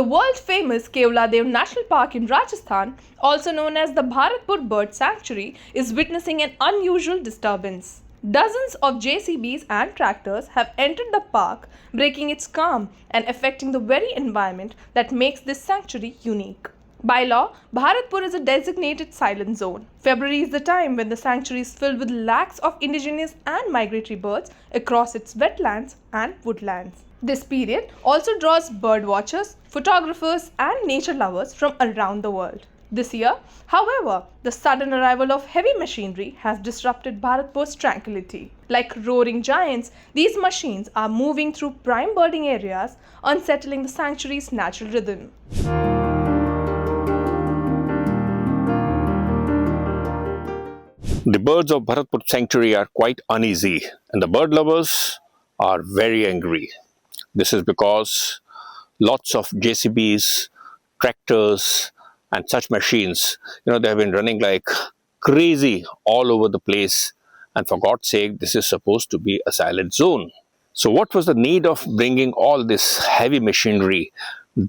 The world-famous Keoladeo National Park in Rajasthan, also known as the Bharatpur Bird Sanctuary, is witnessing an unusual disturbance. Dozens of JCBs and tractors have entered the park, breaking its calm and affecting the very environment that makes this sanctuary unique. By law, Bharatpur is a designated silent zone. February is the time when the sanctuary is filled with lakhs of indigenous and migratory birds across its wetlands and woodlands. This period also draws bird watchers, photographers, and nature lovers from around the world. This year, however, the sudden arrival of heavy machinery has disrupted Bharatpur's tranquility. Like roaring giants, these machines are moving through prime birding areas, unsettling the sanctuary's natural rhythm. The birds of Bharatpur Sanctuary are quite uneasy and the bird lovers are very angry. This is because lots of JCBs, tractors and such machines, they have been running like crazy all over the place, and for God's sake, this is supposed to be a silent zone. So what was the need of bringing all this heavy machinery?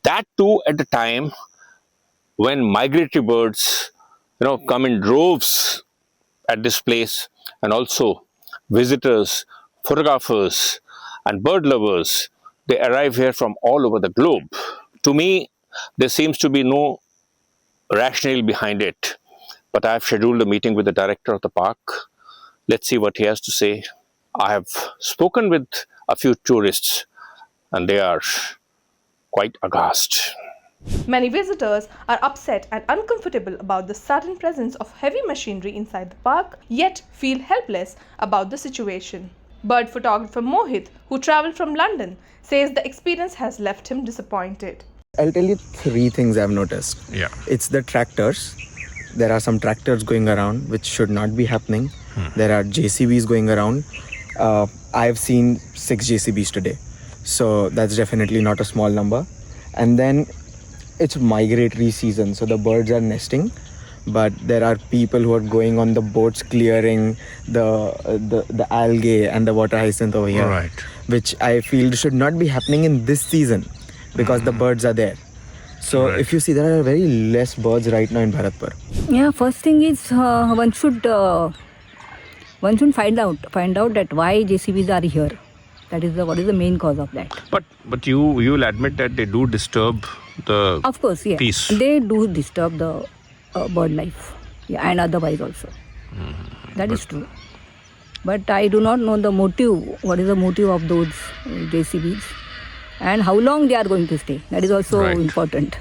That too at the time when migratory birds, come in droves at this place, and also visitors, photographers and bird lovers, they arrive here from all over the globe. To me, there seems to be no rationale behind it, but I have scheduled a meeting with the director of the park. Let's see what he has to say. I have spoken with a few tourists and they are quite aghast. Many visitors are upset and uncomfortable about the sudden presence of heavy machinery inside the park, yet feel helpless about the situation. Bird photographer Mohit, who travelled from London, says the experience has left him disappointed. I'll tell you three things I've noticed. Yeah. It's the tractors. There are some tractors going around which should not be happening. There are JCBs going around. I've seen 6 JCBs today. So that's definitely not a small number. And then it's migratory season, so the birds are nesting, but there are people who are going on the boats clearing the algae and the water hyacinth over here, Right. which I feel should not be happening in this season because the birds are there. So Right. if you see, there are very less birds right now in Bharatpur. Yeah, first thing is one should find out that why JCBs are here. That is what is the main cause of that. But you will admit that they do disturb the Of course, yeah, peace. they do disturb the bird life, yeah, and otherwise also. That is true. But I do not know the motive. What is the motive of those JCBs, and how long they are going to stay? That is also Right. important.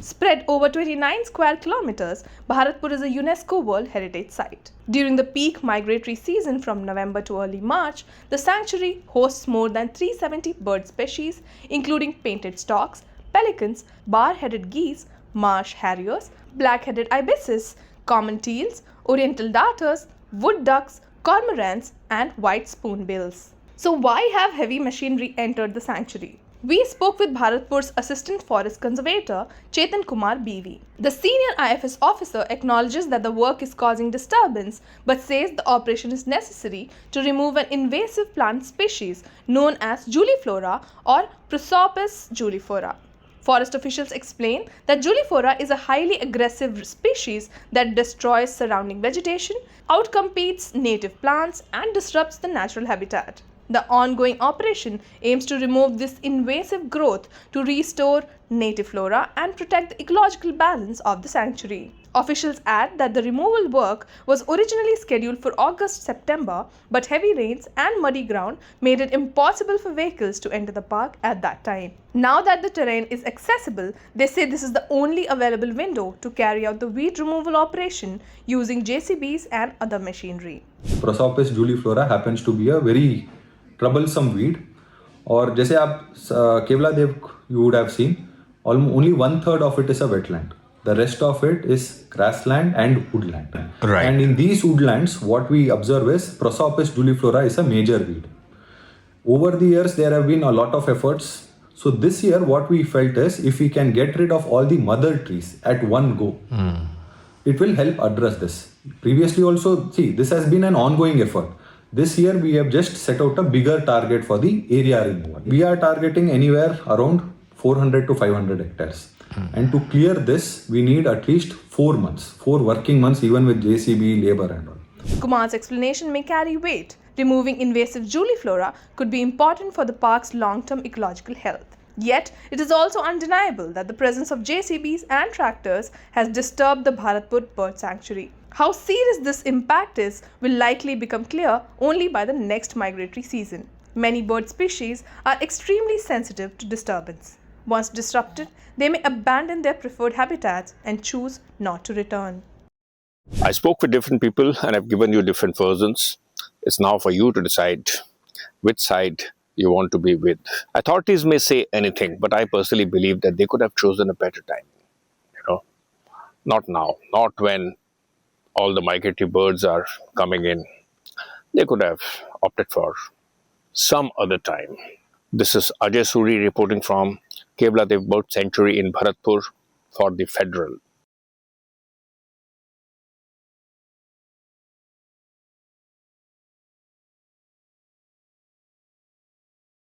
Spread over 29 square kilometers, Bharatpur is a UNESCO World Heritage Site. During the peak migratory season from November to early March, the sanctuary hosts more than 370 bird species, including painted storks, pelicans, bar-headed geese, marsh harriers, black-headed ibises, common teals, oriental darters, wood ducks, cormorants, and white spoonbills. So why have heavy machinery entered the sanctuary? We spoke with Bharatpur's Assistant Forest Conservator, Chetan Kumar BV. The senior IFS officer acknowledges that the work is causing disturbance, but says the operation is necessary to remove an invasive plant species known as Juliflora or Prosopis juliflora. Forest officials explain that Juliflora is a highly aggressive species that destroys surrounding vegetation, outcompetes native plants, and disrupts the natural habitat. The ongoing operation aims to remove this invasive growth to restore native flora and protect the ecological balance of the sanctuary. Officials add that the removal work was originally scheduled for August-September, but heavy rains and muddy ground made it impossible for vehicles to enter the park at that time. Now that the terrain is accessible, they say this is the only available window to carry out the weed removal operation using JCBs and other machinery. Prosopis juliflora happens to be a very troublesome weed, और जैसे आप Keoladeo you would have seen, only 1/3 of it is a wetland. The rest of it is grassland and woodland. Right. And in these woodlands, what we observe is Prosopis juliflora is a major weed. Over the years, there have been a lot of efforts. So this year, what we felt is if we can get rid of all the mother trees at one go, it will help address this. Previously also, see, this has been an ongoing effort. This year we have just set out a bigger target for the area removal. We are targeting anywhere around 400 to 500 hectares. And to clear this, we need at least 4 months, 4 working months, even with JCB, labor and all. Kumar's explanation may carry weight. Removing invasive Juliflora could be important for the park's long-term ecological health. Yet, it is also undeniable that the presence of JCBs and tractors has disturbed the Bharatpur Bird Sanctuary. How serious this impact is will likely become clear only by the next migratory season. Many bird species are extremely sensitive to disturbance. Once disrupted, they may abandon their preferred habitats and choose not to return. I spoke with different people and I've given you different versions. It's now for you to decide which side you want to be with. Authorities may say anything, but I personally believe that they could have chosen a better time. Not now, not when all the migratory birds are coming in. They could have opted for some other time. This is Ajay Suri reporting from Keoladeo Bird Sanctuary in Bharatpur for TheFederal.